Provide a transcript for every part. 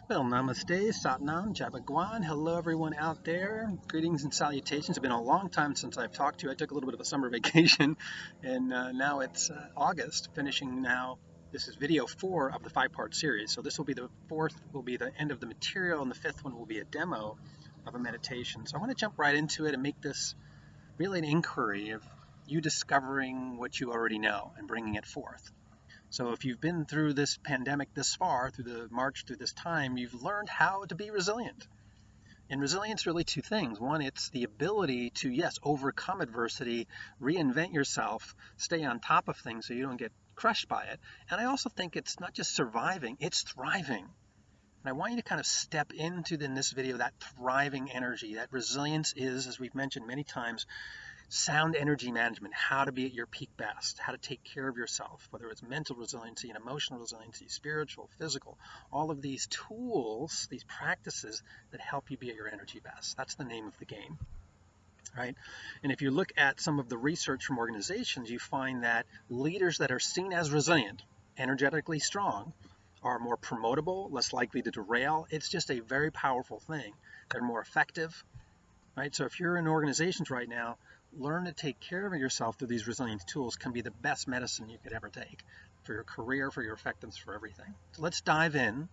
Well, namaste, satnam, jabagwan. Hello, everyone out there. Greetings and salutations. It's been a long time since I've talked to you. I took a little bit of a summer vacation, and now it's August, finishing now. This is video 4 of the 5-part series. So this will be the 4th, will be the end of the material, and the 5th one will be a demo of a meditation. So I want to jump right into it and make this really an inquiry of you discovering what you already know and bringing it forth. So if you've been through this pandemic this far, through the march through this time, you've learned how to be resilient. And resilience really two things. One, it's the ability to, yes, overcome adversity, reinvent yourself, stay on top of things so you don't get crushed by it. And I also think it's not just surviving, it's thriving. And I want you to kind of step into, in this video, that thriving energy. That resilience is, as we've mentioned many times, sound energy management, how to be at your peak best, how to take care of yourself, whether it's mental resiliency and emotional resiliency, spiritual, physical, all of these tools, these practices that help you be at your energy best. That's the name of the game, right? And if you look at some of the research from organizations, you find that leaders that are seen as resilient, energetically strong, are more promotable, less likely to derail. It's just a very powerful thing. They're more effective, right? So if you're in organizations right now, learn to take care of yourself through these resilience tools can be the best medicine you could ever take for your career, for your effectiveness, for everything. So let's dive in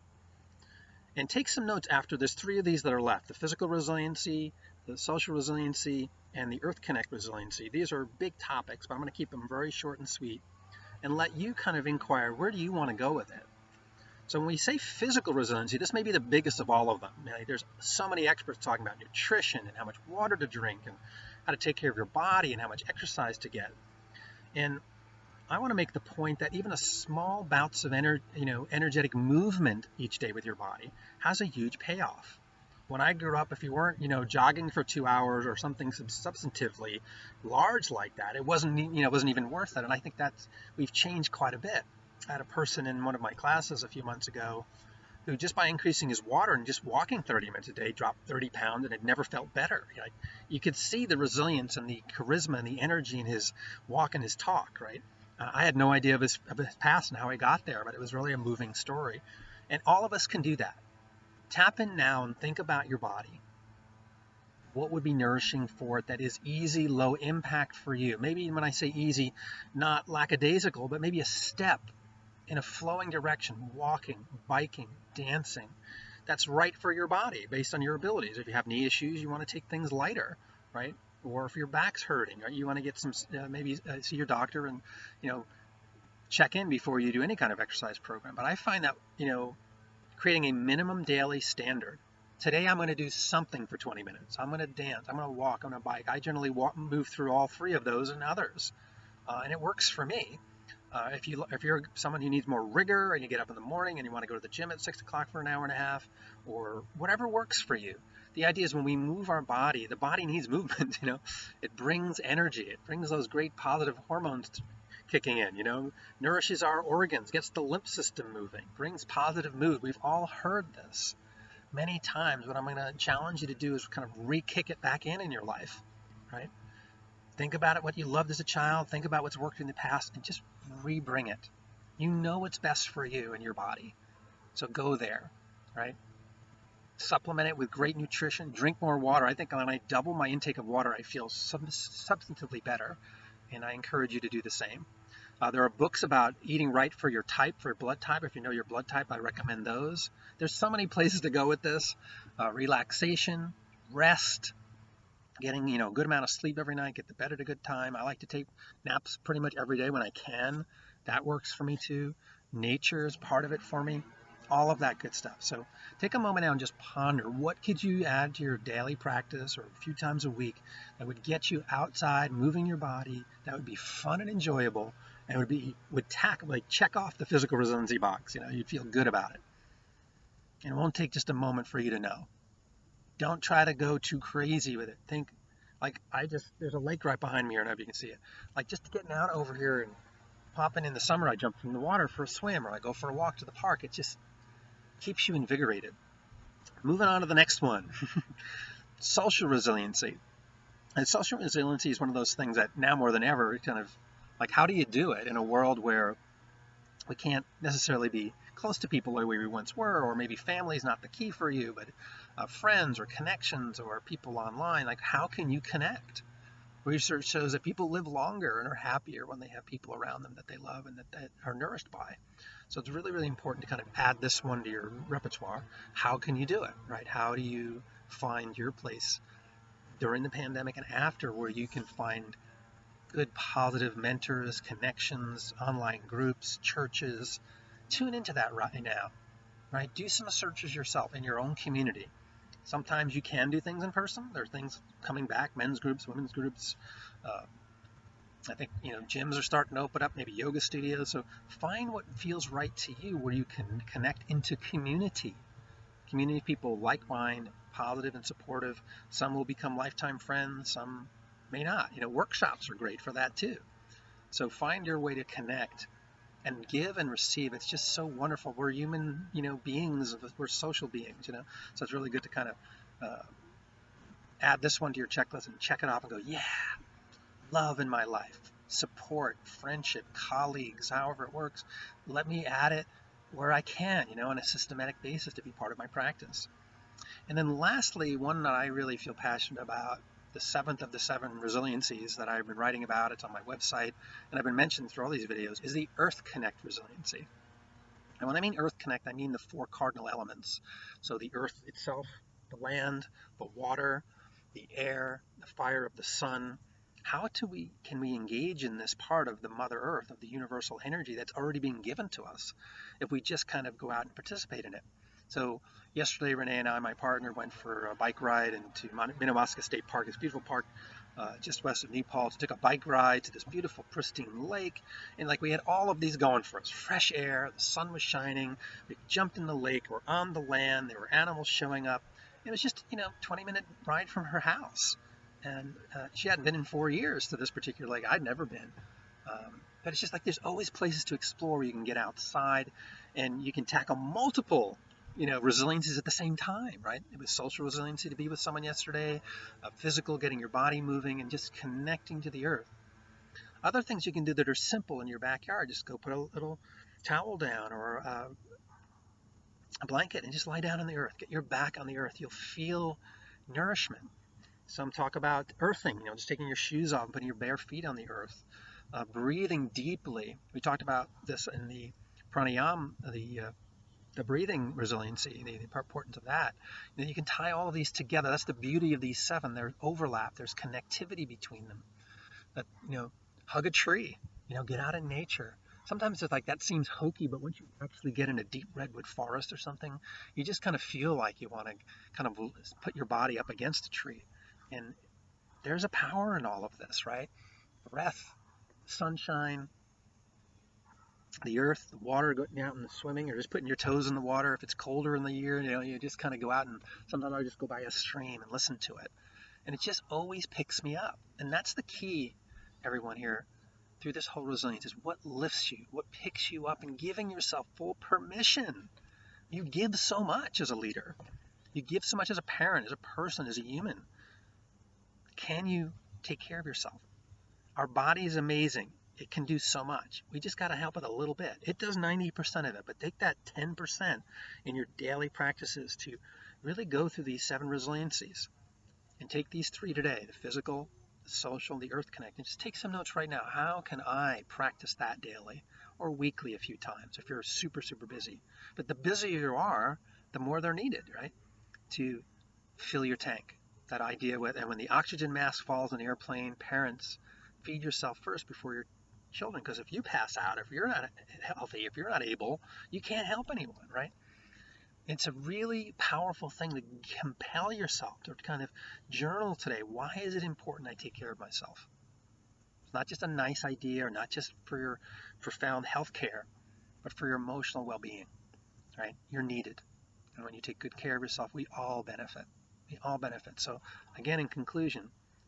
and take some notes after there's 3 of these that are left: the physical resiliency, the social resiliency, and the Earth Connect resiliency. These are big topics, but I'm going to keep them very short and sweet and let you kind of inquire, where do you want to go with it? So when we say physical resiliency, this may be the biggest of all of them. There's so many experts talking about nutrition and how much water to drink and how to take care of your body and how much exercise to get. And I want to make the point that even a small bouts of energetic movement each day with your body has a huge payoff. When I grew up, if you weren't, jogging for 2 hours or something substantively large like that, it wasn't even worth it. And I think we've changed quite a bit. I had a person in one of my classes a few months ago who, just by increasing his water and just walking 30 minutes a day, dropped 30 pounds and had never felt better. You could see the resilience and the charisma and the energy in his walk and his talk, right? I had no idea of his past and how he got there, but it was really a moving story. And all of us can do that. Tap in now and think about your body. What would be nourishing for it that is easy, low impact for you? Maybe when I say easy, not lackadaisical, but maybe a step in a flowing direction, walking, biking, dancing. That's right for your body based on your abilities. If you have knee issues, you want to take things lighter, right? Or if your back's hurting, right, you want to get some, maybe see your doctor and, check in before you do any kind of exercise program. But I find that, creating a minimum daily standard. Today I'm going to do something for 20 minutes. I'm going to dance. I'm going to walk. I'm going to bike. I generally move through all 3 of those and others. And it works for me. If you're someone who needs more rigor and you get up in the morning and you want to go to the gym at 6 o'clock for an hour and a half, or whatever works for you. The idea is when we move our body, the body needs movement. It brings energy. It brings those great positive hormones kicking in. Nourishes our organs, gets the lymph system moving, brings positive mood. We've all heard this many times. What I'm going to challenge you to do is kind of re-kick it back in your life, right? Think about it, what you loved as a child. Think about what's worked in the past and just re-bring it. You know what's best for you and your body. So go there, right? Supplement it with great nutrition. Drink more water. I think when I double my intake of water, I feel substantively better. And I encourage you to do the same. There are books about eating right for your type, for your blood type. If you know your blood type, I recommend those. There's so many places to go with this. Relaxation, rest, getting a good amount of sleep every night, get to bed at a good time. I like to take naps pretty much every day when I can. That works for me too. Nature is part of it for me. All of that good stuff. So take a moment now and just ponder, what could you add to your daily practice or a few times a week that would get you outside, moving your body, that would be fun and enjoyable, and would check off the physical resiliency box. You'd feel good about it. And it won't take just a moment for you to know. Don't try to go too crazy with it. Think, there's a lake right behind me here, I don't know if you can see it. Just getting out over here and popping in the summer, I jump from the water for a swim, or I go for a walk to the park. It just keeps you invigorated. Moving on to the next one. Social resiliency. And social resiliency is one of those things that now more than ever, kind of how do you do it in a world where we can't necessarily be close to people where we once were, or maybe family is not the key for you, but friends or connections or people online. Like, how can you connect? Research shows that people live longer and are happier when they have people around them that they love and that are nourished by. So it's really, really important to kind of add this one to your repertoire. How can you do it, right? How do you find your place during the pandemic and after where you can find good, positive mentors, connections, online groups, churches? Tune into that right now, right? Do some searches yourself in your own community. Sometimes you can do things in person. There are things coming back, men's groups, women's groups. I think, gyms are starting to open up, maybe yoga studios. So find what feels right to you where you can connect into community. Community people like-minded, positive and supportive. Some will become lifetime friends, some may not. Workshops are great for that too. So find your way to connect and give and receive. It's just so wonderful. We're human, beings. We're social beings, So it's really good to kind of add this one to your checklist and check it off and go, yeah, love in my life, support, friendship, colleagues, however it works. Let me add it where I can, on a systematic basis to be part of my practice. And then lastly, one that I really feel passionate about, the 7th of the 7 resiliencies that I've been writing about. It's on my website, and I've been mentioned through all these videos, is the Earth Connect resiliency. And when I mean Earth Connect, I mean the 4 cardinal elements. So the earth itself, the land, the water, the air, the fire of the sun. How can we engage in this part of the Mother Earth, of the universal energy that's already being given to us, if we just kind of go out and participate in it? So yesterday, Renee and I, my partner, went for a bike ride into Minnewaska State Park. It's a beautiful park just west of Nepal. So took a bike ride to this beautiful, pristine lake. And we had all of these going for us. Fresh air, the sun was shining. We jumped in the lake. We're on the land. There were animals showing up. It was just, 20-minute ride from her house. And she hadn't been in 4 years to this particular lake. I'd never been. But it's just there's always places to explore where you can get outside and you can tackle multiple resiliencies at the same time, right? It was social resiliency to be with someone yesterday, physical, getting your body moving and just connecting to the earth. Other things you can do that are simple in your backyard, just go put a little towel down or a blanket and just lie down on the earth. Get your back on the earth. You'll feel nourishment. Some talk about earthing, just taking your shoes off and putting your bare feet on the earth. Breathing deeply. We talked about this in the pranayama, the breathing resiliency, the importance of that. You can tie all of these together. That's the beauty of these 7. There's overlap. There's connectivity between them. That, hug a tree. Get out in nature. Sometimes it's that seems hokey, but once you actually get in a deep redwood forest or something, you just kind of feel like you want to kind of put your body up against a tree. And there's a power in all of this, right? Breath, sunshine, the earth, the water, going out and swimming, or just putting your toes in the water. If it's colder in the year, you just kind of go out, and sometimes I just go by a stream and listen to it. And it just always picks me up. And that's the key, everyone here, through this whole resilience, is what lifts you, what picks you up, and giving yourself full permission. You give so much as a leader. You give so much as a parent, as a person, as a human. Can you take care of yourself? Our body is amazing. It can do so much. We just got to help it a little bit. It does 90% of it, but take that 10% in your daily practices to really go through these 7 resiliencies and take these 3 today, the physical, the social, the earth connect, and just take some notes right now. How can I practice that daily or weekly a few times if you're super, super busy? But the busier you are, the more they're needed, right? To fill your tank. That idea and when the oxygen mask falls in an airplane, parents, feed yourself first before your children, because if you pass out, if you're not healthy, if you're not able, you can't help anyone, right? It's a really powerful thing to compel yourself to kind of journal today. Why is it important I take care of myself? It's not just a nice idea or not just for your profound health care, but for your emotional well-being, right? You're needed. And when you take good care of yourself, we all benefit. We all benefit. So again, in conclusion,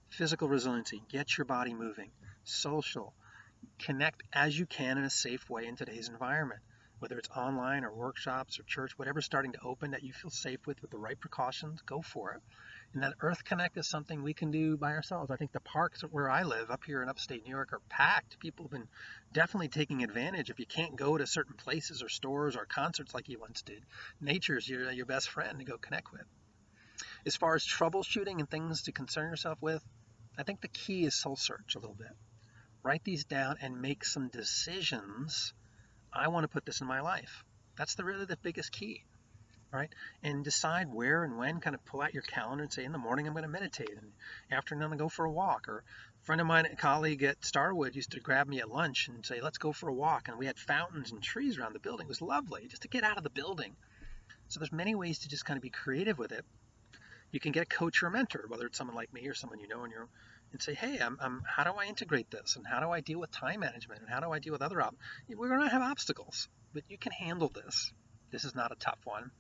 physical resiliency, get your body moving. Social, connect as you can in a safe way in today's environment, whether it's online or workshops or church, whatever's starting to open that you feel safe with the right precautions, go for it. And that Earth Connect is something we can do by ourselves. I think the parks where I live up here in upstate New York are packed. People have been definitely taking advantage. If you can't go to certain places or stores or concerts like you once did, nature's your best friend to go connect with. As far as troubleshooting and things to concern yourself with, I think the key is soul search a little bit. Write these down and make some decisions. I want to put this in my life. That's really the biggest key, right? And decide where and when. Kind of pull out your calendar and say, in the morning I'm going to meditate, and afternoon I'm going to go for a walk. Or a friend of mine, a colleague at Starwood, used to grab me at lunch and say, let's go for a walk. And we had fountains and trees around the building. It was lovely just to get out of the building. So there's many ways to just kind of be creative with it. You can get a coach or a mentor, whether it's someone like me or someone you know, and say, hey, how do I integrate this? And how do I deal with time management? And how do I deal with other we're going to have obstacles, but you can handle this. This is not a tough one,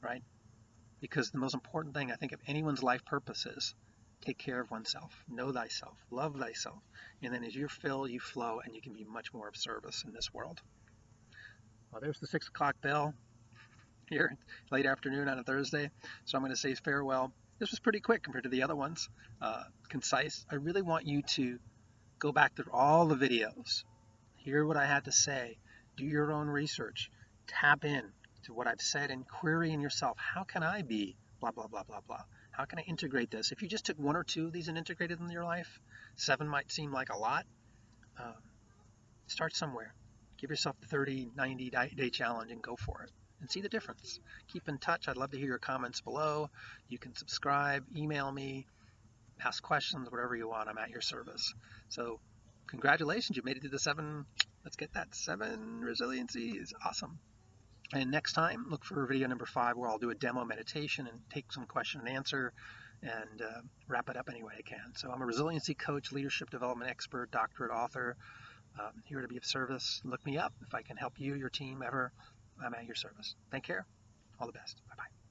right? Because the most important thing, I think, of anyone's life purpose is take care of oneself, know thyself, love thyself. And then as you fill, you flow, and you can be much more of service in this world. Well, there's the 6 o'clock bell here, late afternoon on a Thursday. So I'm going to say farewell. This was pretty quick compared to the other ones, concise. I really want you to go back through all the videos, hear what I had to say, do your own research, tap in to what I've said, and query in yourself, how can I be blah, blah, blah, blah, blah. How can I integrate this? If you just took 1 or 2 of these and integrated them in your life, 7 might seem like a lot. Start somewhere. Give yourself the 30, 90-day challenge and go for it. And see the difference. Keep in touch. I'd love to hear your comments below. You can subscribe, email me, ask questions, whatever you want. I'm at your service. So congratulations, you made it to the 7. Let's get that 7 resiliency. Is awesome. And next time, look for video number 5, where I'll do a demo meditation and take some question and answer and wrap it up any way I can. So I'm a resiliency coach, leadership development expert, doctorate author, here to be of service. Look me up if I can help you, your team, ever. I'm at your service. Take care. All the best. Bye-bye.